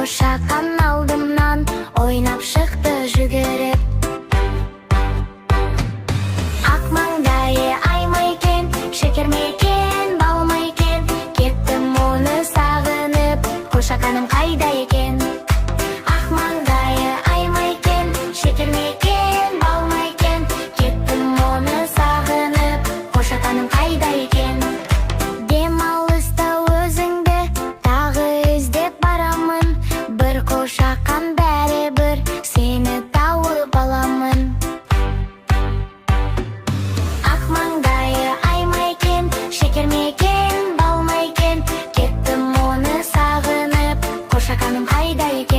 Қошақан алдымнан ойнап шықты жүгіріп. Ақ маңдайы ай ма екен, шекер ме екен, бал ма екен, кеттім оны сағынып, қошақаным қайда екен? Ақ маңдайы ай ма екен, шекер ме екен, бал ма екен, кеттім оны сағынып, қошақаным қайда екен? Демалыста өзіңді тағы іздеп барамын, бір қошақан бәрібір сені тауып аламын. Ақ маңдайы ай ма екен, шекер ме екен, бал ма екен, кеттім оны сағынып, қошақаным қайда екен?